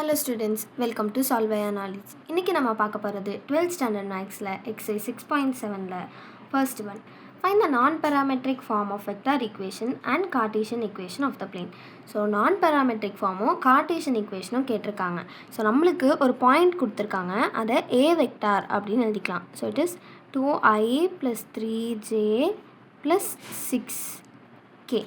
Hello students, welcome to Solve by Knowledge. இன்னைக்கு நம்ம பார்க்க போறது 12th standard mathsல exercise 6.7ல first one. Find the non-parametric form of vector equation and Cartesian equation of the plane. So non-parametric formம் Cartesian equationம் கேட்டிருக்காங்க. So நம்மளுக்கு ஒரு point கொடுத்திருக்காங்க. அதை a vector அப்படின்னு எழுதிக்கலாம். So it is 2i plus 3j plus 6k.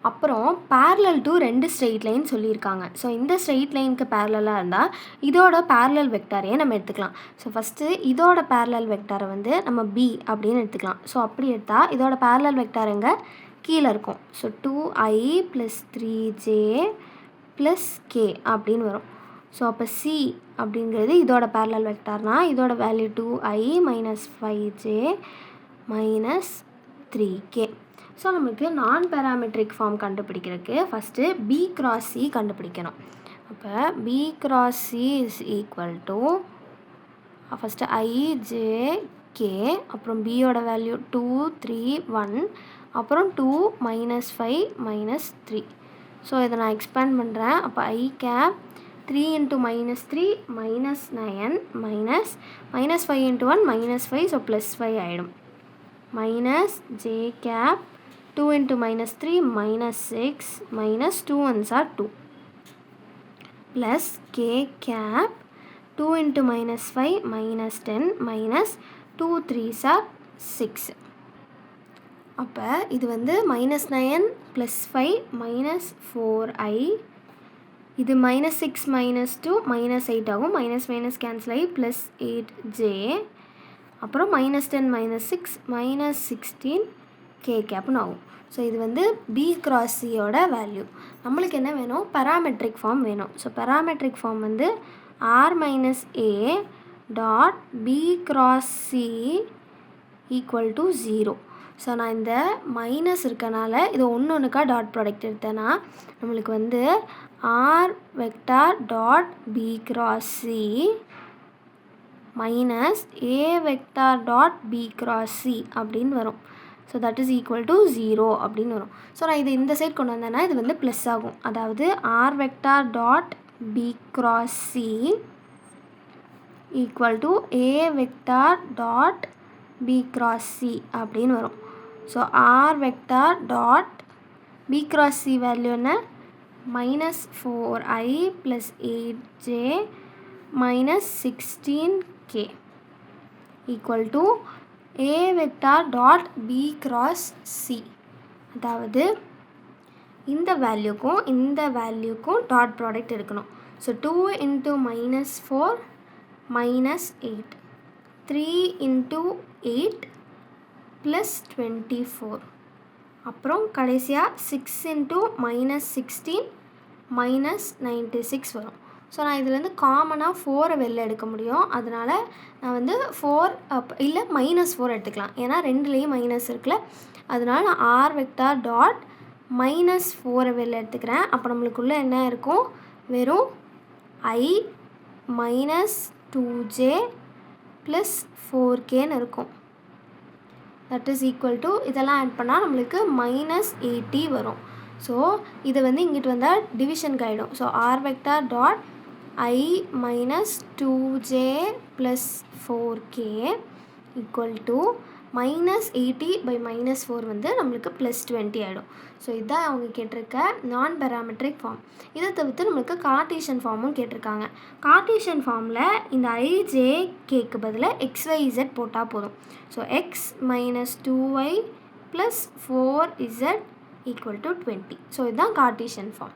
அப்புறம் parallel to ரெண்டு straight line சொல்லியிருக்காங்க. ஸோ இந்த ஸ்ட்ரெயிட் லைனுக்கு பேரலாக இருந்தால் இதோட பேரலல் வெக்டாரையே நம்ம எடுத்துக்கலாம். ஸோ ஃபஸ்ட்டு இதோட பேரலல் வெக்டாரை வந்து நம்ம b அப்படின்னு எடுத்துக்கலாம். ஸோ அப்படி எடுத்தால் இதோட பேரலல் வெக்டார் எங்கே கீழே இருக்கும். ஸோ 2i + 3j + k அப்படின்னு வரும். ஸோ அப்போ c அப்படிங்கிறது இதோட பேரலல் வெக்டார்னால் இதோட value 2i - 5j - 3k. So நமக்கு நான் பேராமெட்ரிக் ஃபார்ம் கண்டுபிடிக்கிறதுக்கு ஃபஸ்ட்டு b cross c கண்டுபிடிக்கணும். அப்போ b cross c is equal to first i j k, அப்புறம் bயோட வேல்யூ 2 3 1, அப்புறம் 2 - 5 - 3. ஸோ இதை நான் எக்ஸ்பேண்ட் பண்ணுறேன். அப்போ i cap 3 × -3 -9 -5 × 1 -5, ஸோ +5 ஆகிடும். j cap 2 × -3 -6 -2 ones are 2 plus k cap 2 × -5 -10 -2 3s are 6. அப்போ இது வந்து -9 + 5 -4i, இது -6 -2 -8 ஆகும். மைனஸ் கேன்சல் ஆகி +8j, அப்புறம் -10 -6 -16 k கேப்னு ஆகும். ஸோ இது வந்து b cross cயோட வேல்யூ. நம்மளுக்கு என்ன வேணும், பேராமெட்ரிக் ஃபார்ம் வேணும். ஸோ பேராமெட்ரிக் ஃபார்ம் வந்து r - a dot b cross c equal to 0. So நான் இந்த மைனஸ் இருக்கனால இது ஒன்றுக்கா டாட் ப்ராடக்ட் எடுத்தேன்னா நம்மளுக்கு வந்து r vector dot b cross c minus a vector dot b cross c அப்படின்னு வரும். So that is equal to 0 அப்படின்னு வரும். ஸோ நான் இது இந்த சைட் கொண்டு வந்தேன்னா இது வந்து ப்ளஸ் ஆகும். அதாவது r vector dot b cross c equal to a vector dot b cross c அப்படின்னு வரும். So r vector dot b cross c value என்ன, -4i + 8j -16k equal to a vector dot b cross c. அதாவது இந்த வேல்யூக்கும் இந்த வேல்யூக்கும் dot product எடுக்கணும். So 2 × -4 -8, 3 × 8 +24, அப்புறம் கடைசியாக 6 × -16 -96 வரும். ஸோ நான் இதுலேருந்து காமனாக 4 வெளில எடுக்க முடியும். அதனால் நான் வந்து 4 இல்லை -4 எடுத்துக்கலாம். ஏன்னா ரெண்டுலேயும் மைனஸ் இருக்குல்ல, அதனால் நான் r வெக்டார் டாட் -4 வெளில எடுத்துக்கிறேன். அப்போ நம்மளுக்குள்ளே என்ன இருக்கும், வெறும் i -2j + 4kன்னு இருக்கும். தட் இஸ் ஈக்குவல் டு இதெல்லாம் ஆட் பண்ணால் நம்மளுக்கு -80 வரும். ஸோ இது வந்து இங்கிட்டு வந்தால் டிவிஷனுக்கு ஆகிடும். So r vector dot i -2j + 4k equal to -80 / -4 வந்து நம்மளுக்கு +20 ஆகிடும். ஸோ இதுதான் அவங்க கேட்டிருக்க நான் பேராமெட்ரிக் ஃபார்ம். இதை தவிர்த்து நம்மளுக்கு கார்ட்டீசியன் ஃபார்மும் கேட்டிருக்காங்க. கார்ட்டீசியன் ஃபார்மில் இந்த ijkக்கு பதிலாக xyz போட்டால் போதும். So x - 2y + 4z equal to 20. So இதுதான் கார்ட்டீசியன் ஃபார்ம்.